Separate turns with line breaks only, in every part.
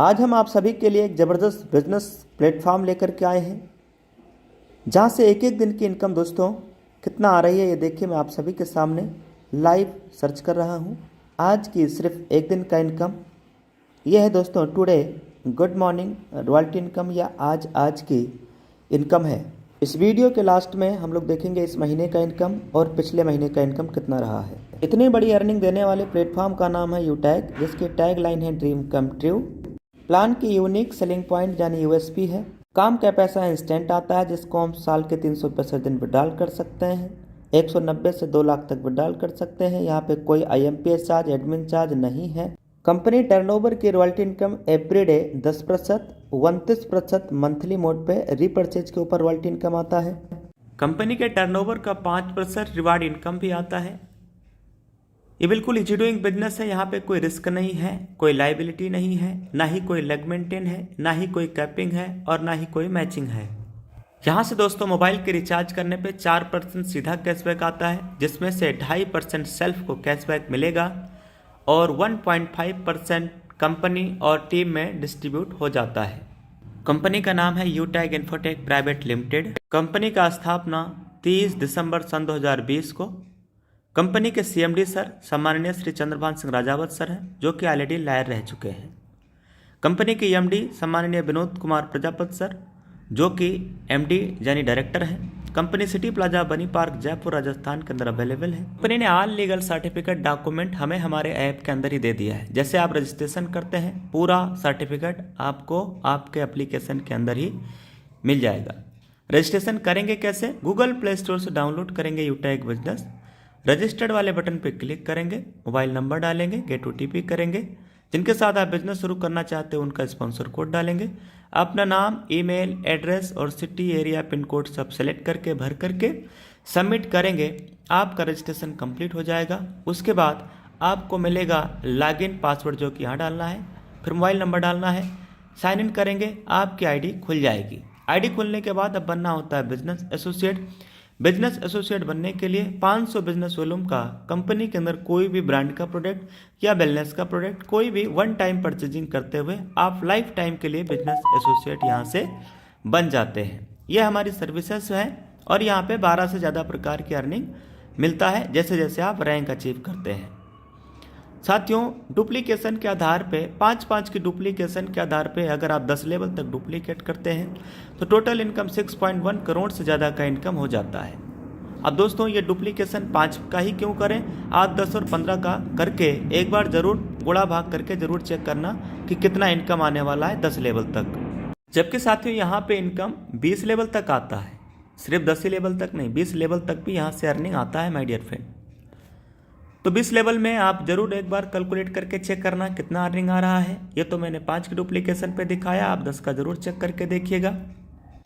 आज हम आप सभी के लिए एक ज़बरदस्त बिजनेस प्लेटफॉर्म लेकर के आए हैं, जहां से एक एक दिन की इनकम दोस्तों कितना आ रही है ये देखिए। मैं आप सभी के सामने लाइव सर्च कर रहा हूं। आज की सिर्फ एक दिन का इनकम ये है दोस्तों। Today good morning royalty income या आज की इनकम है। इस वीडियो के लास्ट में हम लोग देखेंगे इस महीने का इनकम और पिछले महीने का इनकम कितना रहा है। इतनी बड़ी अर्निंग देने वाले प्लेटफॉर्म का नाम है यूटैग, जिसकी टैग लाइन है ड्रीम कम ट्रू। प्लान की यूनिक सेलिंग पॉइंट यानी यूएसपी है, काम का पैसा इंस्टेंट आता है, जिसको हम साल के 365 दिन विड्रॉल कर सकते हैं। 190 से 2 लाख तक विड्रॉल कर सकते हैं। यहाँ पे कोई IMPS चार्ज, एडमिन चार्ज नहीं है। कंपनी टर्नओवर की royalty income everyday 10%, 29% monthly mode पे रीपर्चेज के ऊपर रॉयल्टी इनकम आता है। कंपनी के टर्नओवर का 5% रिवार्ड इनकम भी आता है। ये बिल्कुल इजी डूइंग बिजनेस है। यहाँ पे कोई रिस्क नहीं है, कोई लाइबिलिटी नहीं है, ना ही कोई लेग मेंटेन है, ना ही कोई कैपिंग है और ना ही कोई मैचिंग है। यहाँ से दोस्तों मोबाइल के रिचार्ज करने पे 4% सीधा कैशबैक आता है, जिसमें से 2.5% सेल्फ को कैशबैक मिलेगा और 1.5% कंपनी और टीम में डिस्ट्रीब्यूट हो जाता है। कंपनी का नाम है यूटैग इन्फोटेक प्राइवेट लिमिटेड। कंपनी का स्थापना 30 दिसंबर सन 2020 को। कंपनी के CMD सर सम्माननीय श्री चंद्रभान सिंह राजावत सर हैं, जो कि ऑलरेडी लायर रह चुके हैं। कंपनी के MD सम्माननीय विनोद कुमार प्रजापति सर, जो कि MD यानी डायरेक्टर हैं। कंपनी सिटी प्लाजा बनी पार्क जयपुर राजस्थान के अंदर अवेलेबल है। कंपनी ने ऑल लीगल सर्टिफिकेट डॉक्यूमेंट हमें हमारे ऐप के अंदर ही दे दिया है। जैसे आप रजिस्ट्रेशन करते हैं, पूरा सर्टिफिकेट आपको आपके एप्लीकेशन के अंदर ही मिल जाएगा। रजिस्ट्रेशन करेंगे कैसे? गूगल प्ले स्टोर से डाउनलोड करेंगे यूटैग बिजनेस, रजिस्टर्ड वाले बटन पर क्लिक करेंगे, मोबाइल नंबर डालेंगे, गेट OTP करेंगे। जिनके साथ आप बिजनेस शुरू करना चाहते हैं उनका स्पॉन्सर कोड डालेंगे। अपना नाम, ईमेल एड्रेस और सिटी एरिया पिन कोड सब सेलेक्ट करके भर करके सबमिट करेंगे। आपका रजिस्ट्रेशन कंप्लीट हो जाएगा। उसके बाद आपको मिलेगा लॉगिन पासवर्ड, जो कि यहाँ डालना है, फिर मोबाइल नंबर डालना है, साइन इन करेंगे, आपकी ID खुल जाएगी। ID खुलने के बाद अब बनना होता है बिजनेस एसोसिएट। बिजनेस एसोसिएट बनने के लिए 500 बिजनेस वॉल्यूम का कंपनी के अंदर कोई भी ब्रांड का प्रोडक्ट या वेलनेस का प्रोडक्ट, कोई भी वन टाइम परचेजिंग करते हुए आप लाइफ टाइम के लिए बिजनेस एसोसिएट यहाँ से बन जाते हैं। ये हमारी सर्विसेज हैं और यहाँ पे 12 से ज़्यादा प्रकार की अर्निंग मिलता है जैसे जैसे आप रैंक अचीव करते हैं। साथियों, डुप्लीकेशन के आधार पे 5-5 की डुप्लीकेशन के आधार पे अगर आप 10 लेवल तक डुप्लीकेट करते हैं तो टोटल इनकम 6.1 करोड़ से ज़्यादा का इनकम हो जाता है। अब दोस्तों ये डुप्लीकेशन 5 का ही क्यों करें, 8, 10 और 15 का करके एक बार ज़रूर गुणा भाग करके ज़रूर चेक करना कि कितना इनकम आने वाला है 10 लेवल तक। जबकि साथियों यहाँ पे इनकम 20 लेवल तक आता है, सिर्फ 10 ही लेवल तक नहीं, 20 लेवल तक भी यहाँ से अर्निंग आता है माय डियर फ्रेंड। तो 20 लेवल में आप जरूर एक बार कैलकुलेट करके चेक करना कितना अर्निंग आ रहा है। ये तो मैंने 5 की डुप्लीकेशन पे दिखाया, आप 10 का जरूर चेक करके देखिएगा।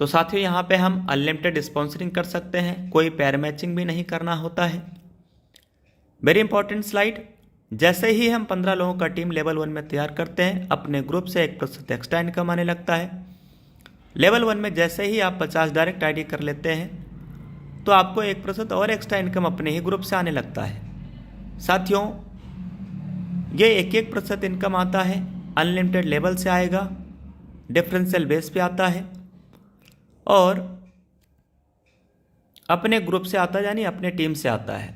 तो साथियों यहाँ पे हम अनलिमिटेड स्पॉन्सरिंग कर सकते हैं, कोई पेयर मैचिंग भी नहीं करना होता है। वेरी इंपॉर्टेंट स्लाइड, जैसे ही हम 15 लोगों का टीम लेवल 1 में तैयार करते हैं, अपने ग्रुप से 1% एक्स्ट्रा इनकम आने लगता है। लेवल 1 में जैसे ही आप 50 डायरेक्ट ID कर लेते हैं तो आपको 1% और एक्स्ट्रा इनकम अपने ही ग्रुप से आने लगता है। साथियों ये 1% इनकम आता है, अनलिमिटेड लेवल से आएगा, डिफरेंशियल बेस पे आता है और अपने ग्रुप से आता है, यानी अपने टीम से आता है।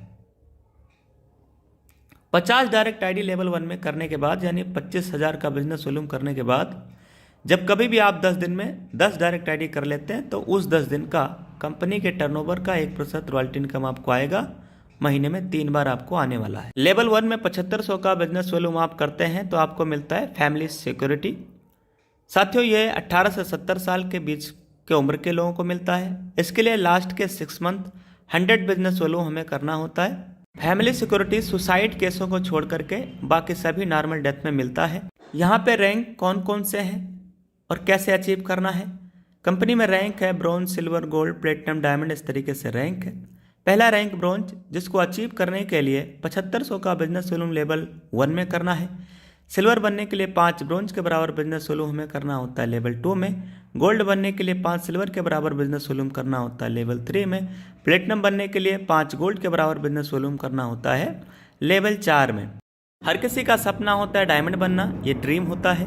50 डायरेक्ट ID लेवल 1 में करने के बाद, यानी 25,000 का बिजनेस वॉल्यूम करने के बाद, जब कभी भी आप 10 दिन में 10 डायरेक्ट ID कर लेते हैं तो उस 10 दिन का कंपनी के टर्नओवर का 1% रॉयल्टी इनकम आपको आएगा। महीने में 3 बार आपको आने वाला है। लेवल 1 में 7500 का बिजनेस वॉल्यूम आप करते हैं तो आपको मिलता है फैमिली सिक्योरिटी। साथियों ये 18 से 70 साल के बीच के उम्र के लोगों को मिलता है। इसके लिए लास्ट के 6 मंथ 100 बिजनेस वॉल्यूम हमें करना होता है। फैमिली सिक्योरिटी सुसाइड केसों को छोड़ करके बाकी सभी नॉर्मल डेथ में मिलता है। यहाँ पे रैंक कौन कौन से हैं और कैसे अचीव करना है। कंपनी में रैंक है bronze, silver, gold, platinum, diamond, इस तरीके से रैंक है। पहला रैंक ब्रॉन्ज, जिसको अचीव करने के लिए 7500 का बिजनेस वॉल्यूम लेवल 1 में करना है। सिल्वर बनने के लिए 5 ब्रॉन्ज के बराबर बिजनेस वॉल्यूम हमें करना होता है लेवल 2 में। गोल्ड बनने के लिए 5 सिल्वर के बराबर बिजनेस वॉल्यूम करना होता है लेवल 3 में। प्लेटिनम बनने के लिए 5 गोल्ड के बराबर बिजनेस वॉल्यूम करना होता है लेवल 4 में। हर किसी का सपना होता है डायमंड बनना, ये ड्रीम होता है।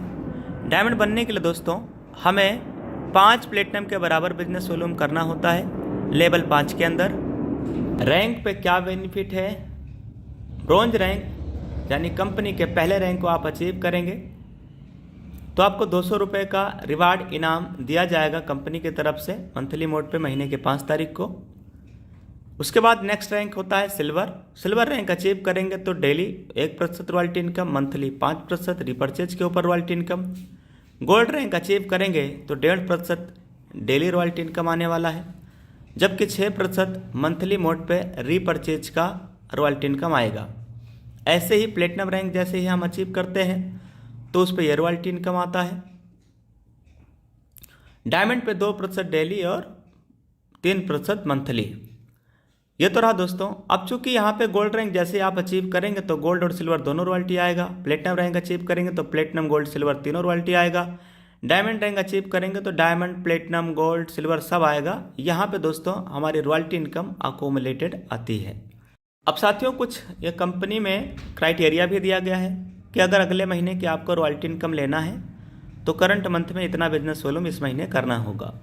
डायमंड बनने के लिए दोस्तों हमें 5 प्लेटिनम के बराबर बिजनेस वॉल्यूम करना होता है लेवल 5 के अंदर। रैंक पे क्या बेनिफिट है? ब्रॉन्ज रैंक यानी कंपनी के पहले रैंक को आप अचीव करेंगे तो आपको 200 रुपये का रिवार्ड इनाम दिया जाएगा कंपनी की तरफ से मंथली मोड पे महीने के 5 तारीख को। उसके बाद नेक्स्ट रैंक होता है सिल्वर रैंक अचीव करेंगे तो daily 1% royalty income, monthly 5% repurchase के ऊपर royalty income. Gold rank achieve करेंगे तो 1.5% डेली रॉयल्टी इनकम आने वाला है, जबकि 6% मंथली मोड पे रीपरचेज का रॉयल्टी इनकम आएगा। ऐसे ही प्लेटिनम रैंक जैसे ही हम अचीव करते हैं तो उस पर यह रॉयल्टी इनकम आता है। डायमंड पे 2% डेली और 3% मंथली। ये तो रहा दोस्तों। अब चूंकि यहाँ पे गोल्ड रैंक जैसे आप अचीव करेंगे तो गोल्ड और सिल्वर दोनों रॉयल्टी आएगा। प्लेटिनम रैंक अचीव करेंगे तो प्लेटिनम, गोल्ड, सिल्वर तीनों रॉयल्टी आएगा। डायमंड रैंक अचीव करेंगे तो डायमंड, प्लेटिनम, गोल्ड, सिल्वर सब आएगा। यहाँ पे दोस्तों हमारी रॉयल्टी इनकम अकोमुलेटेड आती है। अब साथियों कुछ ये कंपनी में क्राइटेरिया भी दिया गया है कि अगर अगले महीने की आपको रॉयल्टी इनकम लेना है तो करंट मंथ में इतना बिजनेस वॉल्यूम इस महीने करना होगा।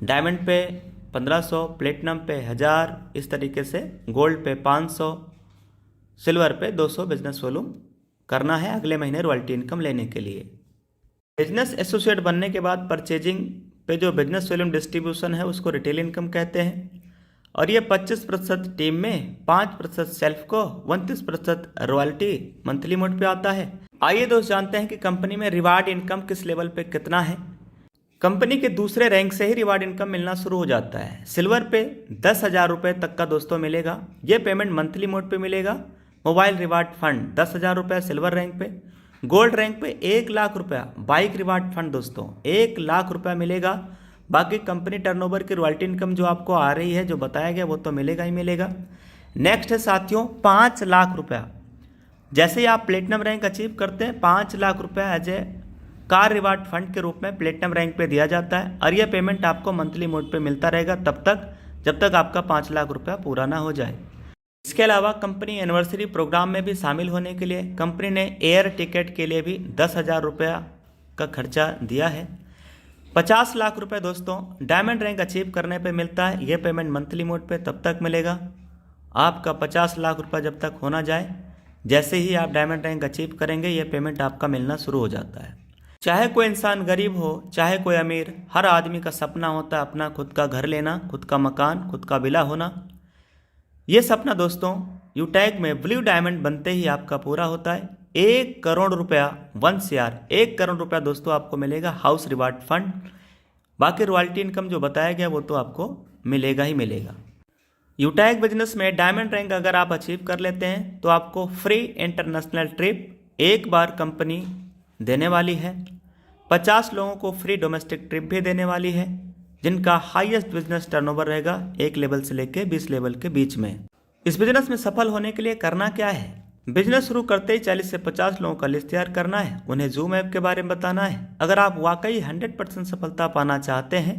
डायमंड पे 1500, प्लेटिनम पे 1000, इस तरीके से गोल्ड पे 500, सिल्वर पे 200 बिजनेस वॉल्यूम करना है अगले महीने रॉयल्टी इनकम लेने के लिए। बिजनेस एसोसिएट बनने के बाद परचेजिंग पे जो बिजनेस वॉल्यूम डिस्ट्रीब्यूशन है उसको रिटेल इनकम कहते हैं और ये 25% टीम में, 5% सेल्फ को, 29% रॉयल्टी मंथली मोड पे आता है। आइए दोस्त जानते हैं कि कंपनी में रिवार्ड इनकम किस लेवल पे कितना है। कंपनी के दूसरे रैंक से ही रिवार्ड इनकम मिलना शुरू हो जाता है। सिल्वर पे 10,000 रुपये तक का दोस्तों मिलेगा। ये पेमेंट मंथली मोड पे मिलेगा। मोबाइल रिवार्ड फंड 10,000 रुपये सिल्वर रैंक पे। गोल्ड रैंक पे 1 लाख रुपया बाइक रिवार्ड फंड दोस्तों 1 लाख रुपया मिलेगा। बाकी कंपनी टर्नओवर की रॉयल्टी इनकम जो आपको आ रही है, जो बताया गया, वो तो मिलेगा ही मिलेगा। नेक्स्ट है साथियों 5 लाख रुपया। जैसे ही आप प्लेटिनम रैंक अचीव करते हैं 5 लाख रुपया as a car reward fund के रूप में प्लेटिनम रैंक पे दिया जाता है और यह पेमेंट आपको मंथली मोड पे मिलता रहेगा तब तक जब तक आपका 5 लाख रुपया पूरा ना हो जाए। इसके अलावा कंपनी एनिवर्सरी प्रोग्राम में भी शामिल होने के लिए कंपनी ने एयर टिकट के लिए भी 10,000 रुपया का खर्चा दिया है। 50 लाख रुपए दोस्तों डायमंड रैंक अचीव करने पे मिलता है। यह पेमेंट मंथली मोड पे तब तक मिलेगा आपका 50 लाख रुपया जब तक होना जाए। जैसे ही आप डायमंड रैंक अचीव करेंगे यह पेमेंट आपका मिलना शुरू हो जाता है। चाहे कोई इंसान गरीब हो चाहे कोई अमीर, हर आदमी का सपना होता है अपना खुद का घर लेना, खुद का मकान, खुद का विला होना। ये सपना दोस्तों यूटैग में ब्लू डायमंड बनते ही आपका पूरा होता है। 1 करोड़ रुपया 1 CR 1 करोड़ रुपया दोस्तों आपको मिलेगा हाउस रिवार्ड फंड। बाकी रॉयल्टी इनकम जो बताया गया वो तो आपको मिलेगा ही मिलेगा। यूटैग बिजनेस में डायमंड रैंक अगर आप अचीव कर लेते हैं तो आपको फ्री इंटरनेशनल ट्रिप एक बार कंपनी देने वाली है। 50 लोगों को फ्री डोमेस्टिक ट्रिप भी देने वाली है जिनका हाईएस्ट बिजनेस टर्नओवर रहेगा 1 लेवल से लेकर 20 लेवल के बीच में। इस बिजनेस में सफल होने के लिए करना क्या है? बिजनेस शुरू करते ही 40 से 50 लोगों का लिस्ट तैयार करना है, उन्हें जूम ऐप के बारे में बताना है। अगर आप वाकई 100% सफलता पाना चाहते हैं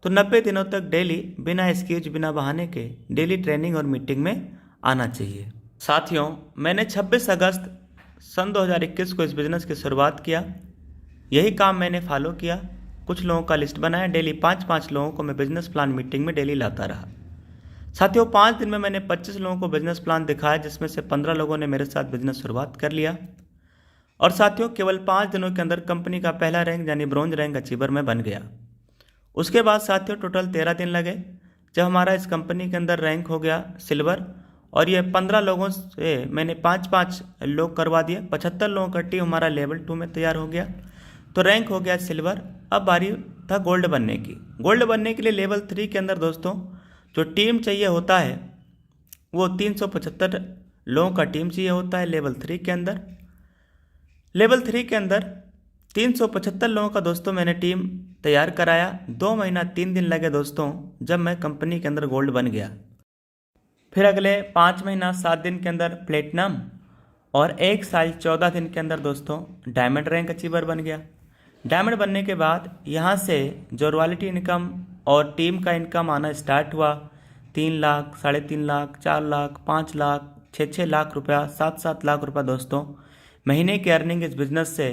तो 90 दिनों तक डेली बिना एक्सक्यूज, बिना बहाने के डेली ट्रेनिंग और मीटिंग में आना चाहिए। साथियों मैंने 26 अगस्त सन 2021 को इस बिज़नेस की शुरुआत किया। यही काम मैंने फॉलो किया। कुछ लोगों का लिस्ट बनाया, डेली 5-5 लोगों को मैं बिजनेस प्लान मीटिंग में डेली लाता रहा। साथियों 5 दिन में मैंने 25 लोगों को बिजनेस प्लान दिखाया जिसमें से 15 लोगों ने मेरे साथ बिजनेस शुरुआत कर लिया। और साथियों केवल 5 दिनों के अंदर कंपनी का पहला रैंक यानी ब्रॉन्ज रैंक अचीवर में बन गया। उसके बाद साथियों टोटल 13 दिन लगे जब हमारा इस कंपनी के अंदर रैंक हो गया सिल्वर। और ये 15 लोगों से मैंने 5-5 लोग करवा दिए। 75 लोगों का टीम हमारा लेवल 2 में तैयार हो गया तो रैंक हो गया सिल्वर। अब बारी था गोल्ड बनने की। गोल्ड बनने के लिए लेवल 3 के अंदर दोस्तों जो टीम चाहिए होता है वो 375 लोगों का टीम चाहिए होता है लेवल 3 के अंदर। लेवल 3 के अंदर 375 लोगों का दोस्तों मैंने टीम तैयार कराया। 2 महीना 3 दिन लगे दोस्तों जब मैं कंपनी के अंदर गोल्ड बन गया। फिर अगले 5 महीना 7 दिन के अंदर प्लेटिनम और 1 साल 14 दिन के अंदर दोस्तों डायमंड रैंक अचीवर बन गया। डायमंड बनने के बाद यहाँ से जो रॉयल्टी इनकम और टीम का इनकम आना स्टार्ट हुआ। 3 लाख, 3.5 लाख, 4 लाख, 5 लाख, 6 लाख रुपया, 7 लाख रुपया दोस्तों महीने की अर्निंग इस बिज़नेस से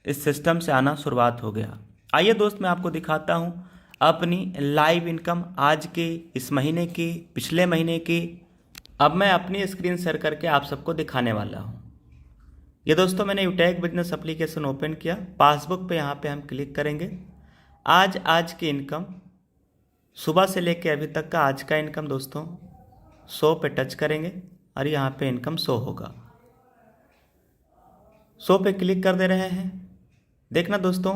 इस सिस्टम से आना शुरुआत हो गया। आइए दोस्त मैं आपको दिखाता हूँ अपनी लाइव इनकम आज के, इस महीने की, पिछले महीने की। अब मैं अपनी स्क्रीन शेयर करके आप सबको दिखाने वाला हूँ। ये दोस्तों मैंने यूटैग बिजनेस एप्लीकेशन ओपन किया। पासबुक पे यहाँ पे हम क्लिक करेंगे। आज की इनकम सुबह से लेके अभी तक का आज का इनकम दोस्तों 100 पे टच करेंगे और यहाँ पे इनकम 100 होगा। 100 पे क्लिक कर दे रहे हैं। देखना दोस्तों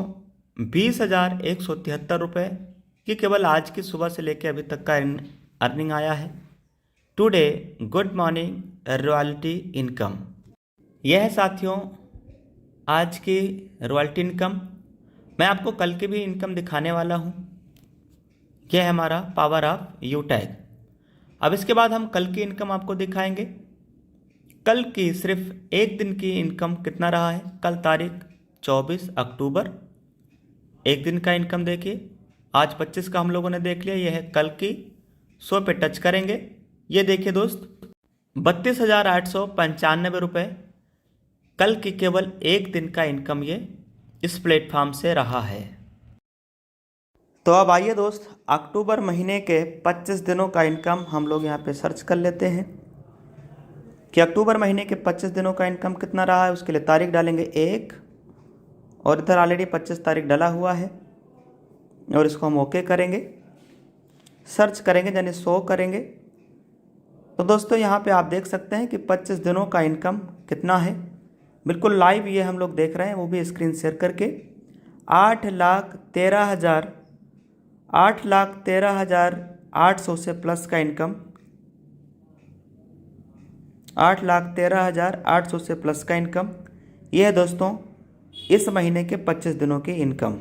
20,173 रुपये की केवल आज की सुबह से लेके अभी तक का अर्निंग आया है। Today good morning royalty income, यह है साथियों आज की रॉयल्टी इनकम। मैं आपको कल की भी इनकम दिखाने वाला हूँ। यह है हमारा पावर ऑफ यूटैग। अब इसके बाद हम कल की इनकम आपको दिखाएंगे। कल की सिर्फ एक दिन की इनकम कितना रहा है। कल तारीख 24 अक्टूबर, एक दिन का इनकम देखिए। आज 25 का हम लोगों ने देख लिया। यह है कल की। 100 पे टच करेंगे। ये देखिए दोस्त 32,895 रुपये कल की केवल एक दिन का इनकम ये इस प्लेटफॉर्म से रहा है। तो अब आइए दोस्त अक्टूबर महीने के 25 दिनों का इनकम हम लोग यहाँ पे सर्च कर लेते हैं कि अक्टूबर महीने के 25 दिनों का इनकम कितना रहा है। उसके लिए तारीख डालेंगे 1 और इधर ऑलरेडी 25 तारीख डला हुआ है और इसको हम ओके करेंगे। सर्च करेंगे यानी 100 करेंगे। तो दोस्तों यहाँ पे आप देख सकते हैं कि 25 दिनों का इनकम कितना है। बिल्कुल लाइव ये हम लोग देख रहे हैं, वो भी स्क्रीन शेयर करके। 8,13,800 से प्लस का इनकम, 8,13,800 से प्लस का इनकम। यह है दोस्तों इस महीने के 25 दिनों की इनकम।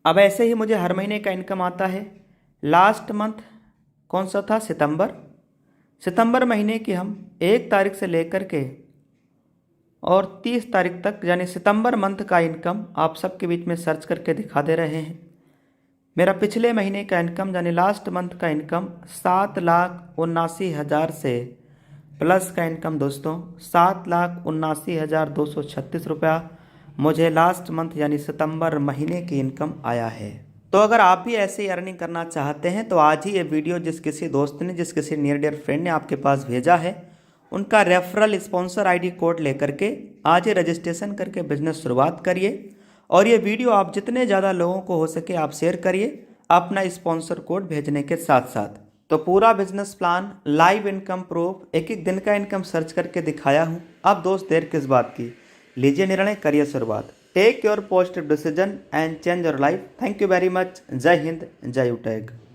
अब ऐसे ही मुझे हर महीने का इनकम आता है। लास्ट मंथ कौन सा था, सितंबर महीने की हम 1 तारीख से लेकर के और 30 तारीख तक यानी सितंबर मंथ का इनकम आप सबके बीच में सर्च करके दिखा दे रहे हैं। मेरा पिछले महीने का इनकम यानी लास्ट मंथ का इनकम 7,79,000 से प्लस का इनकम दोस्तों 7,79,236 रुपया मुझे लास्ट मंथ यानी सितंबर महीने की इनकम आया है। तो अगर आप भी ऐसे ही अर्निंग करना चाहते हैं तो आज ही ये वीडियो जिस किसी दोस्त ने, जिस किसी नियर डियर फ्रेंड ने आपके पास भेजा है, उनका रेफरल स्पॉन्सर आईडी कोड लेकर के आज ही रजिस्ट्रेशन करके बिजनेस शुरुआत करिए। और ये वीडियो आप जितने ज़्यादा लोगों को हो सके आप शेयर करिए अपना स्पॉन्सर कोड भेजने के साथ साथ। तो पूरा business plan, live income proof, एक एक दिन का इनकम सर्च करके दिखाया हूँ। अब दोस्त देर किस बात की, लीजिए निर्णय, करिए शुरुआत। Take your positive decision and change your life. Thank you very much. जय हिंद, जय यूटैग।